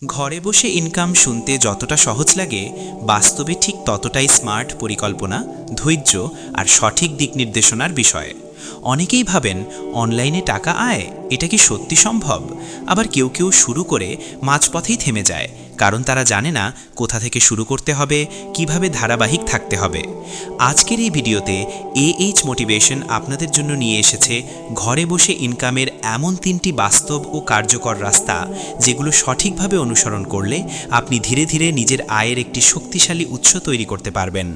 ঘরে বসে ইনকাম শুনতে যতটা সহজ লাগে, বাস্তবে ঠিক ততটাই স্মার্ট পরিকল্পনা, ধৈর্য আর সঠিক দিক নির্দেশনার বিষয়। অনেকেই ভাবেন অনলাইনে টাকা আয়, এটা কি সত্যি সম্ভব? আবার কেউ কেউ শুরু করে মাঝপথেই থেমে যায়, কারণ তারা জানে না কোথা থেকে শুরু করতে হবে, কিভাবে ধারাবাহিক থাকতে হবে। আজকের এই ভিডিওতে AH মোটিভেশন আপনাদের জন্য নিয়ে এসেছে ঘরে বসে ইনকামের এমন 3টি বাস্তব ও কার্যকর রাস্তা, যেগুলো সঠিকভাবে অনুসরণ করলে আপনি ধীরে ধীরে নিজের আয়ের একটি শক্তিশালী উৎস তৈরি করতে পারবেন।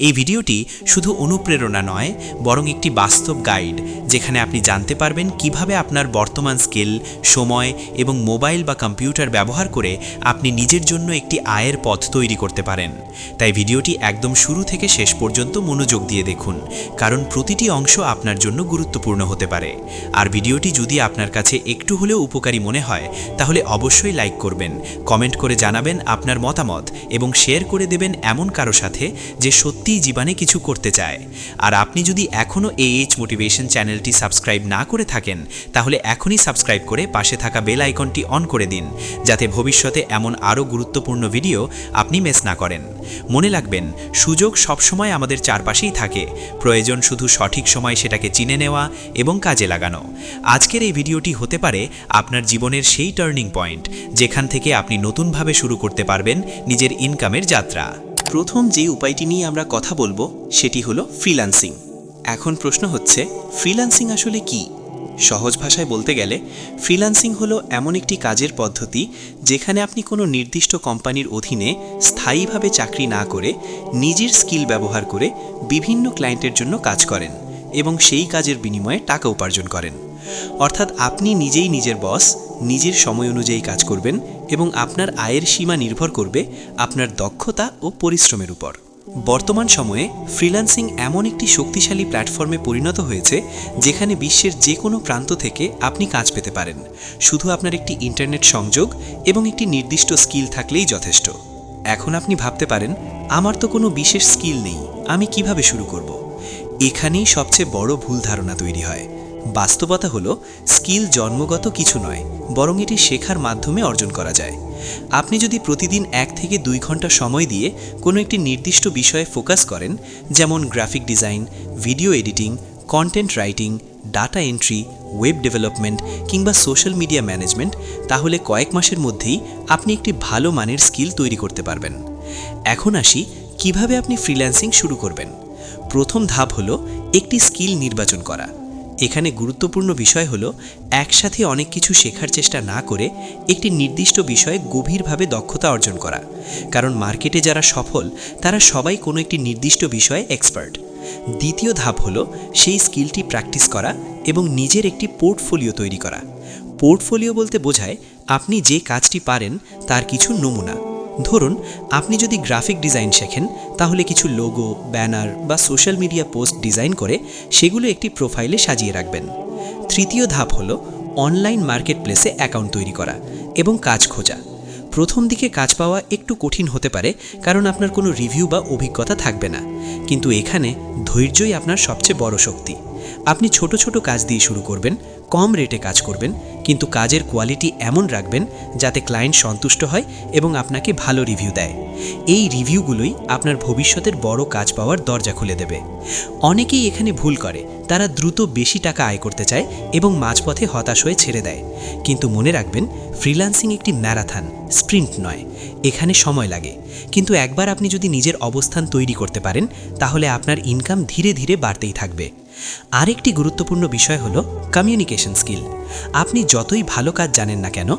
এই ভিডিওটি শুধু অনুপ্রেরণা নয়, বরং একটি বাস্তব গাইড, যেখানে আপনি জানতে পারবেন কিভাবে আপনার বর্তমান স্কিল, সময় এবং মোবাইল বা কম্পিউটার ব্যবহার করে আপনি নিজের জন্য একটি আয়ের পথ তৈরি করতে পারেন। তাই ভিডিওটি একদম শুরু থেকে শেষ পর্যন্ত মনোযোগ দিয়ে দেখুন, কারণ প্রতিটি অংশ আপনার জন্য গুরুত্বপূর্ণ হতে পারে। আর ভিডিওটি যদি আপনার কাছে একটু হলেও উপকারী মনে হয়, তাহলে অবশ্যই লাইক করবেন, কমেন্ট করে জানাবেন আপনার মতামত এবং শেয়ার করে দেবেন এমন কারো সাথে যে সত্যিই জীবনে কিছু করতে চায়। আর আপনি যদি এখনও AH মোটিভেশন চ্যানেলটি সাবস্ক্রাইব না করে থাকেন, তাহলে এখনই সাবস্ক্রাইব করে পাশে থাকা বেল আইকনটি অন করে দিন, যাতে ভবিষ্যতে এমন আরও গুরুত্বপূর্ণ ভিডিও আপনি মিস না করেন। মনে রাখবেন, সুযোগ সবসময় আমাদের চারপাশেই থাকে, প্রয়োজন শুধু সঠিক সময় সেটাকে চিনে নেওয়া এবং কাজে লাগানো। আজকের এই ভিডিওটি হতে পারে আপনার জীবনের সেই টার্নিং পয়েন্ট, যেখান থেকে আপনি নতুনভাবে শুরু করতে পারবেন নিজের ইনকামের যাত্রা। প্রথম যে উপায়টি নিয়ে আমরা কথা বলবো সেটি হলো ফ্রিল্যান্সিং। এখন প্রশ্ন হচ্ছে, ফ্রিল্যান্সিং আসলে কি? সহজ ভাষায় বলতে গেলে, ফ্রিল্যান্সিং হলো এমন একটি কাজের পদ্ধতি যেখানে আপনি কোনো নির্দিষ্ট কোম্পানির অধীনে স্থায়ীভাবে চাকরি না করে নিজের স্কিল ব্যবহার করে বিভিন্ন ক্লায়েন্টের জন্য কাজ করেন এবং সেই কাজের বিনিময়ে টাকা উপার্জন করেন। অর্থাৎ আপনি নিজেই নিজের বস, নিজের সময় অনুযায়ী কাজ করবেন এবং আপনার আয়ের সীমা নির্ভর করবে আপনার দক্ষতা ও পরিশ্রমের উপর। বর্তমান সময়ে ফ্রিল্যান্সিং এমন একটি শক্তিশালী প্ল্যাটফর্মে পরিণত হয়েছে যেখানে বিশ্বের যে কোনো প্রান্ত থেকে আপনি কাজ পেতে পারেন। শুধু আপনার একটি ইন্টারনেট সংযোগ এবং একটি নির্দিষ্ট স্কিল থাকলেই যথেষ্ট। এখন আপনি ভাবতে পারেন, আমার তো কোনো বিশেষ স্কিল নেই, আমি কিভাবে শুরু করব? এখানেই সবচেয়ে বড় ভুল ধারণা তৈরি হয়। বাস্তবতা হলো, স্কিল জন্মগত কিছু নয়, বরং এটি শেখার মাধ্যমে অর্জন করা যায়। আপনি যদি প্রতিদিন 1 থেকে 2 ঘন্টা সময় দিয়ে কোনো একটি নির্দিষ্ট বিষয়ে ফোকাস করেন, যেমন graphic design, video editing, content writing, data entry, web development কিংবা সোশ্যাল মিডিয়া ম্যানেজমেন্ট, তাহলে কয়েক মাসের মধ্যেই আপনি একটি ভালো মানের স্কিল তৈরি করতে পারবেন। এখন আসি কিভাবে আপনি ফ্রিল্যান্সিং শুরু করবেন। প্রথম ধাপ হলো একটি স্কিল নির্বাচন করা। এখানে গুরুত্বপূর্ণ বিষয় হলো একসাথে অনেক কিছু শেখার চেষ্টা না করে একটি নির্দিষ্ট বিষয়ে গভীরভাবে দক্ষতা অর্জন করা। কারণ মার্কেটে যারা সফল, তারা সবাই কোনো একটি নির্দিষ্ট বিষয়ে এক্সপার্ট। দ্বিতীয় ধাপ হলো সেই স্কিলটি প্র্যাকটিস করা এবং নিজের একটি পোর্টফোলিও তৈরি করা। পোর্টফোলিও বলতে বোঝায় আপনি যে কাজটি পারেন তার কিছু নমুনা। ধরুন, আপনি যদি গ্রাফিক ডিজাইন শেখেন, তাহলে কিছু লোগো, ব্যানার বা সোশ্যাল মিডিয়া পোস্ট ডিজাইন করে সেগুলো একটি প্রোফাইলে সাজিয়ে রাখবেন। তৃতীয় ধাপ হলো অনলাইন মার্কেট প্লেসে অ্যাকাউন্ট তৈরি করা এবং কাজ খোঁজা। প্রথম দিকে কাজ পাওয়া একটু কঠিন হতে পারে, কারণ আপনার কোনো রিভিউ বা অভিজ্ঞতা থাকবে না, কিন্তু এখানে ধৈর্যই আপনার সবচেয়ে বড় শক্তি। আপনি ছোট ছোট কাজ দিয়ে শুরু করবেন, কম রেটে কাজ করবেন, কিন্তু কাজের কোয়ালিটি এমন রাখবেন যাতে ক্লায়েন্ট সন্তুষ্ট হয় এবং আপনাকে ভালো রিভিউ দেয়। এই রিভিউগুলোই আপনার ভবিষ্যতের বড় কাজ পাওয়ার দরজা খুলে দেবে। অনেকেই এখানে ভুল করে, তারা দ্রুত বেশি টাকা আয় করতে চায় এবং মাঝপথে হতাশ হয়ে ছেড়ে দেয়। কিন্তু মনে রাখবেন, ফ্রিল্যান্সিং একটি ম্যারাথন, স্প্রিন্ট নয়। এখানে সময় লাগে, কিন্তু একবার আপনি যদি নিজের অবস্থান তৈরি করতে পারেন, তাহলে আপনার ইনকাম ধীরে ধীরে বাড়তেই থাকবে। আরেকটি গুরুত্বপূর্ণ বিষয় হলো কমিউনিকেশন স্কিল। আপনি যতই ভালো কাজ জানেন না কেন,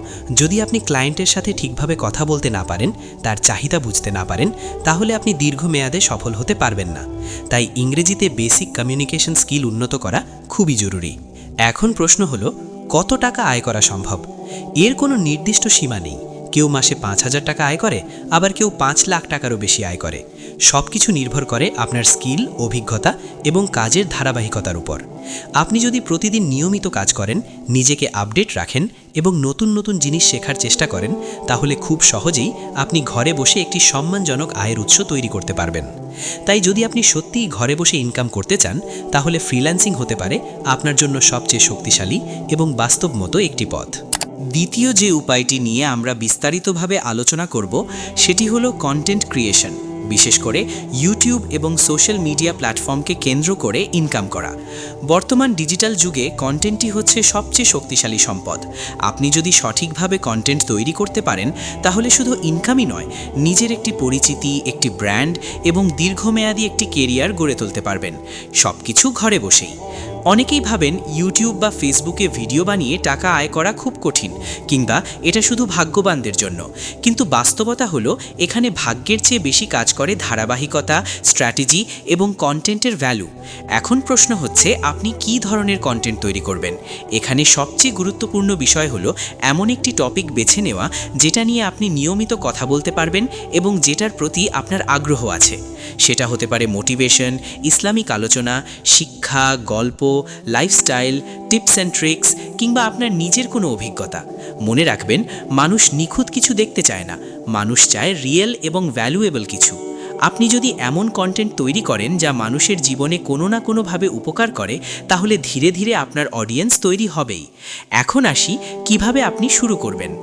যদি আপনি ক্লায়েন্টের সাথে ঠিকভাবে কথা বলতে না পারেন, তার চাহিদা বুঝতে না পারেন, তাহলে আপনি দীর্ঘমেয়াদে সফল হতে পারবেন না। তাই ইংরেজিতে বেসিক কমিউনিকেশন স্কিল উন্নত করা খুবই জরুরি। এখন প্রশ্ন হলো, কত টাকা আয় করা সম্ভব? এর কোনো নির্দিষ্ট সীমা নেই। কেউ মাসে 5,000 টাকা আয় করে, আবার কেউ 5 লাখ টাকারও বেশি আয় করে। সব কিছু নির্ভর করে আপনার স্কিল, অভিজ্ঞতা এবং কাজের ধারাবাহিকতার উপর। আপনি যদি প্রতিদিন নিয়মিত কাজ করেন, নিজেকে আপডেট রাখেন এবং নতুন নতুন জিনিস শেখার চেষ্টা করেন, তাহলে খুব সহজেই আপনি ঘরে বসে একটি সম্মানজনক আয়ের উৎস তৈরি করতে পারবেন। তাই যদি আপনি সত্যিই ঘরে বসে ইনকাম করতে চান, তাহলে ফ্রিল্যান্সিং হতে পারে আপনার জন্য সবচেয়ে শক্তিশালী এবং বাস্তবমতো একটি পথ। দ্বিতীয় যে উপায়টি নিয়ে আমরা বিস্তারিতভাবে আলোচনা করব সেটি হলো কন্টেন্ট ক্রিয়েশন, বিশেষ করে ইউটিউব এবং সোশ্যাল মিডিয়া প্ল্যাটফর্মকে কেন্দ্র করে ইনকাম করা। বর্তমান ডিজিটাল যুগে কন্টেন্টই হচ্ছে সবচেয়ে শক্তিশালী সম্পদ। আপনি যদি সঠিকভাবে কন্টেন্ট তৈরি করতে পারেন তাহলে শুধু ইনকামই নয়, নিজের একটি পরিচিতি, একটি ব্র্যান্ড এবং দীর্ঘমেয়াদী একটি কেরিয়ার গড়ে তুলতে পারবেন, সবকিছু ঘরে বসেই। অনেকেই ভাবেন ইউটিউব বা ফেসবুকে ভিডিও বানিয়ে টাকা আয় করা খুব কঠিন, কিংবা এটা শুধু ভাগ্যবানদের জন্য। কিন্তু বাস্তবতা হলো এখানে ভাগ্যের চেয়ে বেশি কাজ করে ধারাবাহিকতা, স্ট্র্যাটেজি এবং কন্টেন্টের ভ্যালু। এখন প্রশ্ন হচ্ছে আপনি কী ধরনের কন্টেন্ট তৈরি করবেন। এখানে সবচেয়ে গুরুত্বপূর্ণ বিষয় হলো এমন একটি টপিক বেছে নেওয়া যেটা নিয়ে আপনি নিয়মিত কথা বলতে পারবেন এবং যেটার প্রতি আপনার আগ্রহ আছে। সেটা হতে পারে মোটিভেশন, ইসলামিক আলোচনা, শিক্ষা, গল্প, লাইফস্টাইল, টিপস অ্যান্ড ট্রিক্স কিংবা আপনার নিজের কোনো অভিজ্ঞতা। মনে রাখবেন, মানুষ নিখুঁত কিছু দেখতে চায় না, মানুষ চায় রিয়েল এবং ভ্যালুয়েবল কিছু। আপনি যদি এমন কন্টেন্ট তৈরি করেন যা মানুষের জীবনে কোনো না কোনোভাবে উপকার করে, তাহলে ধীরে ধীরে আপনার অডিয়েন্স তৈরি হবেই। এখন আসি কিভাবে আপনি শুরু করবেন।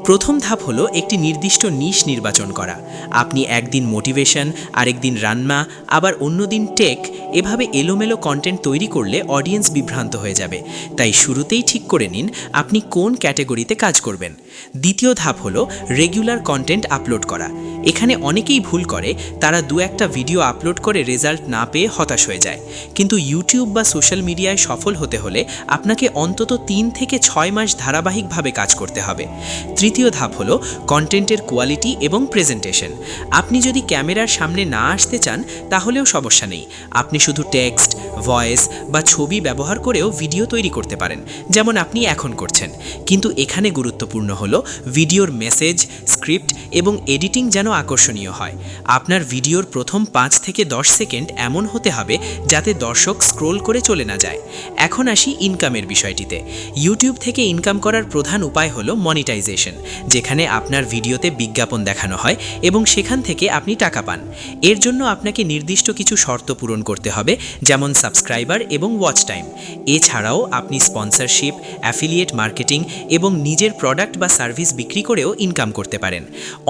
প্রথম ধাপ হলো একটি নির্দিষ্ট নিশ নির্বাচন করা। আপনি একদিন মোটিভেশন, আরেকদিন রান্না, আবার অন্যদিন টেক, এভাবে এলোমেলো কন্টেন্ট তৈরি করলে অডিয়েন্স বিভ্রান্ত হয়ে যাবে। তাই শুরুতেই ঠিক করে নিন আপনি কোন ক্যাটাগরিতে কাজ করবেন। দ্বিতীয় ধাপ হলো রেগুলার কন্টেন্ট আপলোড করা। এখানে অনেকেই ভুল করে, তারা দু একটা ভিডিও আপলোড করে রেজাল্ট না পেয়ে হতাশ হয়ে যায়। কিন্তু ইউটিউব বা সোশ্যাল মিডিয়ায় সফল হতে হলে আপনাকে অন্তত 3 থেকে 6 মাস ধারাবাহিকভাবে কাজ করতে হবে। তৃতীয় ধাপ হলো কন্টেন্টের কোয়ালিটি এবং প্রেজেন্টেশন। আপনি যদি ক্যামেরার সামনে না আসতে চান তাহলেও সমস্যা নেই, আপনি শুধু টেক্সট, ভয়েস বা ছবি ব্যবহার করেও ভিডিও তৈরি করতে পারেন, যেমন আপনি এখন করছেন। কিন্তু এখানে গুরুত্বপূর্ণ হলো ভিডিওর মেসেজ, স্ক্রিপ্ট এবং এডিটিং যেন আকর্ষণীয় হয়। আপনার ভিডিওর প্রথম 5 থেকে 10 সেকেন্ড এমন হতে হবে যাতে দর্শক স্ক্রোল করে চলে না যায়। এখন আসি ইনকামের বিষয়টিতে। ইউটিউব থেকে ইনকাম করার প্রধান উপায় হলো মনিটাইজেশন, যেখানে আপনার ভিডিওতে বিজ্ঞাপন দেখানো হয় এবং সেখান থেকে আপনি টাকা পান। এর জন্য আপনাকে নির্দিষ্ট কিছু শর্ত পূরণ করতে হবে, যেমন সাবস্ক্রাইবার এবং ওয়াচ টাইম। এছাড়াও আপনি স্পন্সরশিপ, অ্যাফিলিয়েট মার্কেটিং এবং নিজের প্রোডাক্ট বা সার্ভিস বিক্রি করেও ইনকাম করতে পারেন।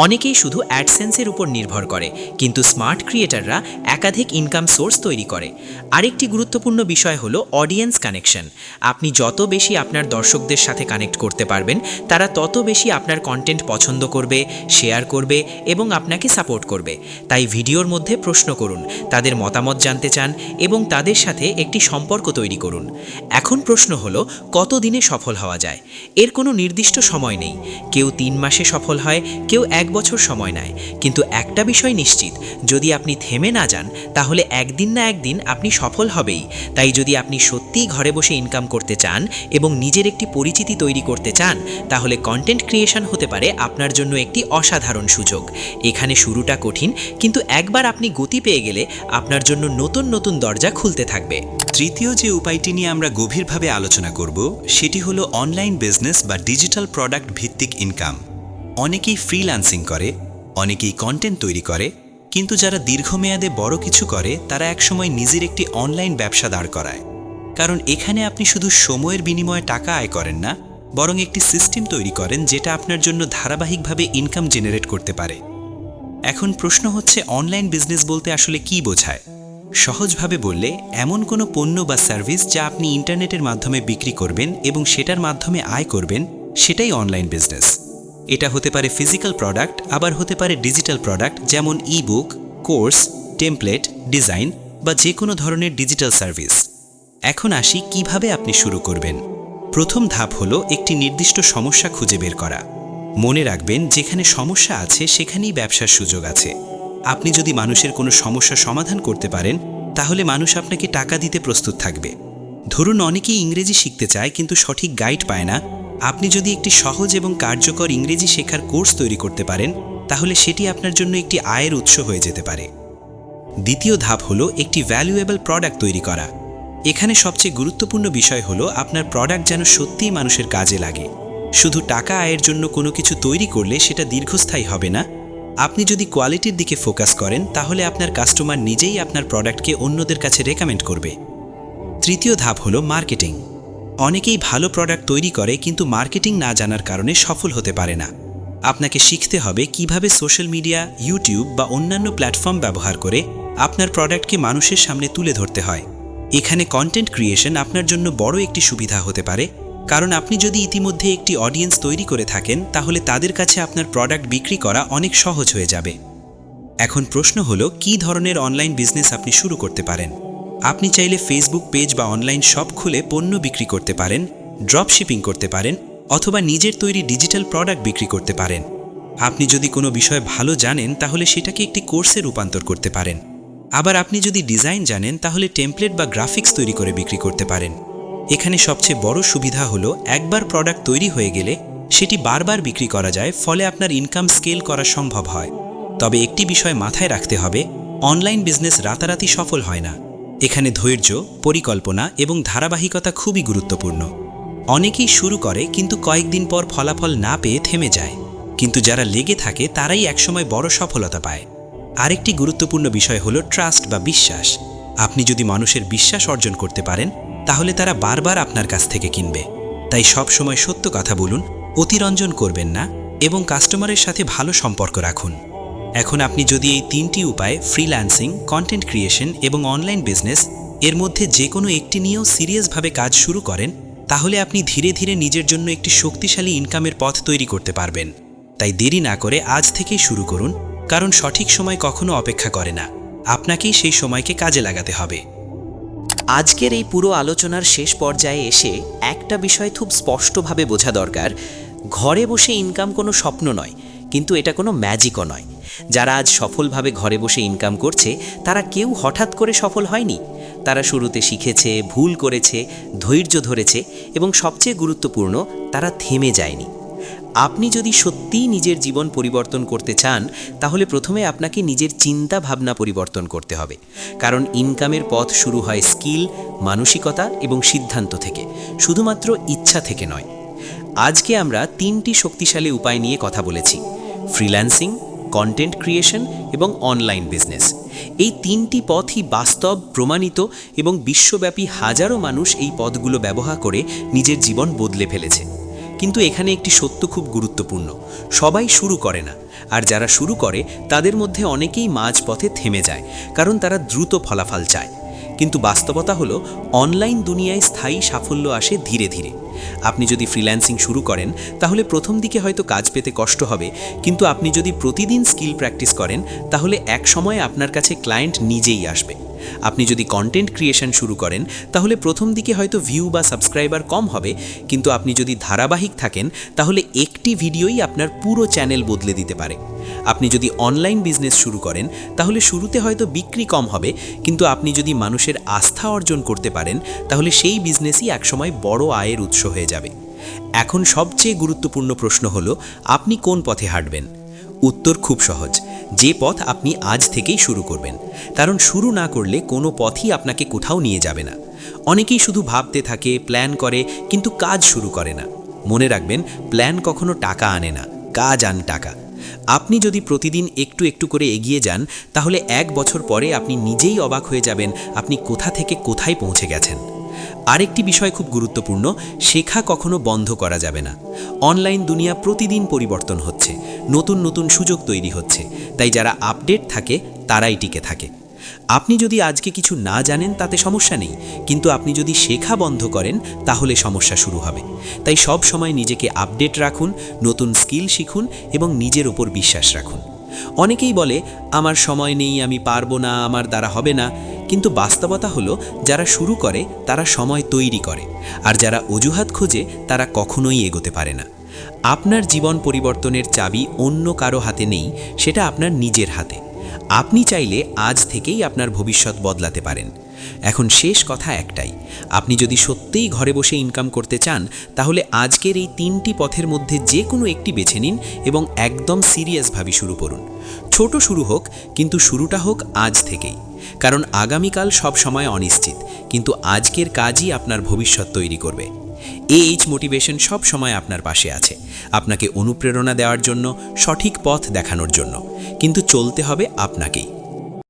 অনেকেই শুধু অ্যাডসেন্সের উপর নির্ভর করে, কিন্তু স্মার্ট ক্রিয়েটাররা একাধিক ইনকাম সোর্স তৈরি করে। আরেকটি গুরুত্বপূর্ণ বিষয় হলো অডিয়েন্স কানেকশন। আপনি যত বেশি আপনার দর্শকদের সাথে কানেক্ট করতে পারবেন, তারা তত বেশি আপনার কন্টেন্ট পছন্দ করবে, শেয়ার করবে এবং আপনাকে সাপোর্ট করবে। তাই ভিডিওর মধ্যে প্রশ্ন করুন, তাদের মতামত জানতে চান এবং তাদের সাথে একটি সম্পর্ক তৈরি করুন। এখন প্রশ্ন হলো কত দিনে সফল হওয়া যায়। এর কোনো নির্দিষ্ট সময় নেই, কেউ 3 মাসে সফল হয়, কেউ 1 বছর সময় নেয়। কিন্তু একটা বিষয় নিশ্চিত, যদি আপনি থেমে না যান তাহলে একদিন না একদিন আপনি সফল হবেই। তাই যদি আপনি সত্যিই ঘরে বসে ইনকাম করতে চান এবং নিজের একটি পরিচিতি তৈরি করতে চান, তাহলে কন্টেন্ট ক্রিয়েশন হতে পারে আপনার জন্য একটি অসাধারণ সুযোগ। এখানে শুরুটা কঠিন, কিন্তু একবার আপনি গতি পেয়ে গেলে আপনার জন্য নতুন নতুন দরজা খুলতে থাকবে। তৃতীয় যে উপায়টি নিয়ে আমরা গভীরভাবে আলোচনা করব সেটি হলো অনলাইন বিজনেস বা ডিজিটাল প্রোডাক্ট ভিত্তিক ইনকাম। অনেকেই ফ্রিল্যান্সিং করে, অনেকেই কন্টেন্ট তৈরি করে, কিন্তু যারা দীর্ঘমেয়াদে বড় কিছু করে তারা একসময় নিজের একটি অনলাইন ব্যবসা দাঁড় করায়। কারণ এখানে আপনি শুধু সময়ের বিনিময়ে টাকা আয় করেন না, বরং একটি সিস্টেম তৈরি করেন যেটা আপনার জন্য ধারাবাহিকভাবে ইনকাম জেনারেট করতে পারে। এখন প্রশ্ন হচ্ছে, অনলাইন বিজনেস বলতে আসলে কী বোঝায়? সহজভাবে বললে, এমন কোনো পণ্য বা সার্ভিস যা আপনি ইন্টারনেটের মাধ্যমে বিক্রি করবেন এবং সেটার মাধ্যমে আয় করবেন, সেটাই অনলাইন বিজনেস। এটা হতে পারে ফিজিক্যাল প্রোডাক্ট, আবার হতে পারে ডিজিটাল প্রোডাক্ট, যেমন ই-বুক, কোর্স, টেমপ্লেট, ডিজাইন বা যে কোনো ধরনের ডিজিটাল সার্ভিস। এখন আসি কিভাবে আপনি শুরু করবেন। প্রথম ধাপ হলো একটি নির্দিষ্ট সমস্যা খুঁজে বের করা। মনে রাখবেন, যেখানে সমস্যা আছে সেখানেই ব্যবসার সুযোগ আছে। আপনি যদি মানুষের কোনো সমস্যা সমাধান করতে পারেন, তাহলে মানুষ আপনাকে টাকা দিতে প্রস্তুত থাকবে। ধরুন অনেকেই ইংরেজি শিখতে চায় কিন্তু সঠিক গাইড পায় না। আপনি যদি একটি সহজ এবং কার্যকর ইংরেজি শেখার কোর্স তৈরি করতে পারেন, তাহলে সেটি আপনার জন্য একটি আয়ের উৎস হয়ে যেতে পারে। দ্বিতীয় ধাপ হলো একটি ভ্যালুয়েবল প্রোডাক্ট তৈরি করা। এখানে সবচেয়ে গুরুত্বপূর্ণ বিষয় হলো আপনার প্রোডাক্ট যেন সত্যিই মানুষের কাজে লাগে। শুধু টাকা আয়ের জন্য কোনো কিছু তৈরি করলে সেটা দীর্ঘস্থায়ী হবে না। আপনি যদি কোয়ালিটির দিকে ফোকাস করেন, তাহলে আপনার কাস্টমার নিজেই আপনার প্রোডাক্টকে অন্যদের কাছে রেকমেন্ড করবে। তৃতীয় ধাপ হলো মার্কেটিং। অনেকেই ভালো প্রোডাক্ট তৈরি করে কিন্তু মার্কেটিং না জানার কারণে সফল হতে পারে না। আপনাকে শিখতে হবে কিভাবে সোশ্যাল মিডিয়া, ইউটিউব বা অন্যান্য প্ল্যাটফর্ম ব্যবহার করে আপনার প্রোডাক্টকে মানুষের সামনে তুলে ধরতে হয়। এখানে কন্টেন্ট ক্রিয়েশন আপনার জন্য বড় একটি সুবিধা হতে পারে, কারণ আপনি যদি ইতিমধ্যে একটি অডিয়েন্স তৈরি করে থাকেন তাহলে তাদের কাছে আপনার প্রোডাক্ট বিক্রি করা অনেক সহজ হয়ে যাবে। এখন প্রশ্ন হলো, কী ধরনের অনলাইন বিজনেস আপনি শুরু করতে পারেন? আপনি চাইলে ফেসবুক পেজ বা অনলাইন শপ খুলে পণ্য বিক্রি করতে পারেন, ড্রপ শিপিং করতে পারেন, অথবা নিজের তৈরি ডিজিটাল প্রোডাক্ট বিক্রি করতে পারেন। আপনি যদি কোনো বিষয় ভালো জানেন তাহলে সেটাকে একটি কোর্সে রূপান্তর করতে পারেন। আবার আপনি যদি ডিজাইন জানেন তাহলে টেমপ্লেট বা গ্রাফিক্স তৈরি করে বিক্রি করতে পারেন। এখানে সবচেয়ে বড় সুবিধা হলো, একবার প্রোডাক্ট তৈরি হয়ে গেলে সেটি বারবার বিক্রি করা যায়, ফলে আপনার ইনকাম স্কেল করা সম্ভব হয়। তবে একটি বিষয় মাথায় রাখতে হবে, অনলাইন বিজনেস রাতারাতি সফল হয় না। এখানে ধৈর্য, পরিকল্পনা এবং ধারাবাহিকতা খুবই গুরুত্বপূর্ণ। অনেকেই শুরু করে কিন্তু কয়েকদিন পর ফলাফল না পেয়ে থেমে যায়, কিন্তু যারা লেগে থাকে তারাই একসময় বড় সফলতা পায়। আরেকটি গুরুত্বপূর্ণ বিষয় হলো ট্রাস্ট বা বিশ্বাস। আপনি যদি মানুষের বিশ্বাস অর্জন করতে পারেন তাহলে তারা বারবার আপনার কাছ থেকে কিনবে। তাই সব সময় সত্য কথা বলুন, অতিরঞ্জন করবেন না এবং কাস্টমারের সাথে ভালো সম্পর্ক রাখুন। এখন আপনি যদি এই 3টি উপায়, ফ্রিল্যান্সিং, কন্টেন্ট ক্রিয়েশন এবং অনলাইন বিজনেস, এর মধ্যে যে কোনো একটি নিয়েও সিরিয়াসভাবে কাজ শুরু করেন, তাহলে আপনি ধীরে ধীরে নিজের জন্য একটি শক্তিশালী ইনকামের পথ তৈরি করতে পারবেন। তাই দেরি না করে আজ থেকেই শুরু করুন, কারণ সঠিক সময় কখনো অপেক্ষা করে না। আপনাকেই সেই সময়কে কাজে লাগাতে হবে। আজকের এই পুরো আলোচনার শেষ পর্যায়ে এসে একটা বিষয় খুব স্পষ্টভাবে বোঝা দরকার, ঘরে বসে ইনকাম কোনো স্বপ্ন নয়, কিন্তু এটা কোনো ম্যাজিকও নয়। যারা আজ সফলভাবে ঘরে বসে ইনকাম করছে তারা কেউ হঠাৎ করে সফল হয়নি। তারা শুরুতে শিখেছে, ভুল করেছে, ধৈর্য ধরেছে এবং সবচেয়ে গুরুত্বপূর্ণ, তারা থেমে যায়নি। আপনি যদি সত্যিই নিজের জীবন পরিবর্তন করতে চান তাহলে প্রথমে আপনাকে নিজের চিন্তা ভাবনা পরিবর্তন করতে হবে, কারণ ইনকামের পথ শুরু হয় স্কিল, মানসিকতা এবং সিদ্ধান্ত থেকে, শুধুমাত্র ইচ্ছা থেকে নয়। আজকে আমরা 3টি শক্তিশালী উপায় নিয়ে কথা বলেছি: ফ্রিল্যান্সিং, কন্টেন্ট ক্রিয়েশন এবং অনলাইন বিজনেস। এই 3টি পথই বাস্তব, প্রমাণিত এবং বিশ্বব্যাপী হাজারো মানুষ এই পথগুলো ব্যবহার করে নিজের জীবন বদলে ফেলেছে। কিন্তু এখানে একটি সত্য খুব গুরুত্বপূর্ণ, সবাই শুরু করে না, আর যারা শুরু করে তাদের মধ্যে অনেকেই মাঝপথে থেমে যায়, কারণ তারা দ্রুত ফলাফল চায়। কিন্তু বাস্তবতা হলো, অনলাইন দুনিয়ায় স্থায়ী সাফল্য আসে ধীরে ধীরে। আপনি যদি ফ্রিল্যান্সিং শুরু করেন তাহলে প্রথম দিকে হয়তো কাজ পেতে কষ্ট হবে, কিন্তু আপনি যদি প্রতিদিন স্কিল প্র্যাকটিস করেন তাহলে এক সময় আপনার কাছে ক্লায়েন্ট নিজেই আসবে। আপনি যদি কন্টেন্ট ক্রিয়েশন শুরু করেন তাহলে প্রথম দিকে হয়তো ভিউ বা সাবস্ক্রাইবার কম হবে, কিন্তু আপনি যদি ধারাবাহিক থাকেন তাহলে একটি ভিডিওই আপনার পুরো চ্যানেল বদলে দিতে পারে। আপনি যদি অনলাইন বিজনেস শুরু করেন তাহলে শুরুতে হয়তো বিক্রি কম হবে, কিন্তু আপনি যদি মানুষের আস্থা অর্জন করতে পারেন তাহলে সেই বিজনেসই একসময় বড় আয়ের উৎস হয়ে যাবে। এখন সবচেয়ে গুরুত্বপূর্ণ প্রশ্ন হলো, আপনি কোন পথে হাঁটবেন? উত্তর খুব সহজ, যে পথ আপনি আজ থেকেই শুরু করবেন, কারণ শুরু না করলে কোনো পথই আপনাকে কোথাও নিয়ে যাবে না। অনেকেই শুধু ভাবতে থাকে, প্ল্যান করে, কিন্তু কাজ শুরু করে না। মনে রাখবেন, প্ল্যান কখনো টাকা আনে না, কাজ আনে টাকা। আপনি যদি প্রতিদিন একটু একটু করে এগিয়ে যান তাহলে 1 বছর পরে আপনি নিজেই অবাক হয়ে যাবেন আপনি কোথা থেকে কোথায় পৌঁছে গেছেন। আরেকটি বিষয় খুব গুরুত্বপূর্ণ, শেখা কখনো বন্ধ করা যাবে না। অনলাইন দুনিয়া প্রতিদিন পরিবর্তন হচ্ছে, নতুন নতুন সুযোগ তৈরি হচ্ছে, তাই যারা আপডেট থাকে তারাই টিকে থাকে। আপনি যদি আজকে কিছু না জানেন তাতে সমস্যা নেই, কিন্তু আপনি যদি শেখা বন্ধ করেন তাহলে সমস্যা শুরু হবে। তাই সব সময় নিজেকে আপডেট রাখুন, নতুন স্কিল শিখুন এবং নিজের ওপর বিশ্বাস রাখুন। অনেকেই বলে, আমার সময় নেই, আমি পারবো না, আমার দ্বারা হবে না, কিন্তু বাস্তবতা হলো, যারা শুরু করে তারা সময় তৈরি করে, আর যারা অজুহাত খোঁজে তারা কখনোই এগোতে পারে না। আপনার জীবন পরিবর্তনের চাবি অন্য কারো হাতে নেই, সেটা আপনার নিজের হাতে। আপনি চাইলে আজ থেকেই আপনার ভবিষ্যৎ বদলাতে পারেন। এখন শেষ কথা একটাই, আপনি যদি সত্যিই ঘরে বসে ইনকাম করতে চান তাহলে আজকের এই 3টি পথের মধ্যে যে কোনো একটি বেছে নিন এবং একদম সিরিয়াসভাবে শুরু করুন। ছোট শুরু হোক, কিন্তু শুরুটা হোক আজ থেকেই, কারণ আগামীকাল সব সময় অনিশ্চিত, কিন্তু আজকের কাজই আপনার ভবিষ্যৎ তৈরি করবে। AH মোটিভেশন সব সময় আপনার পাশে আছে, আপনাকে অনুপ্রেরণা দেওয়ার জন্য, সঠিক পথ দেখানোর জন্য, কিন্তু চলতে হবে আপনাকেই।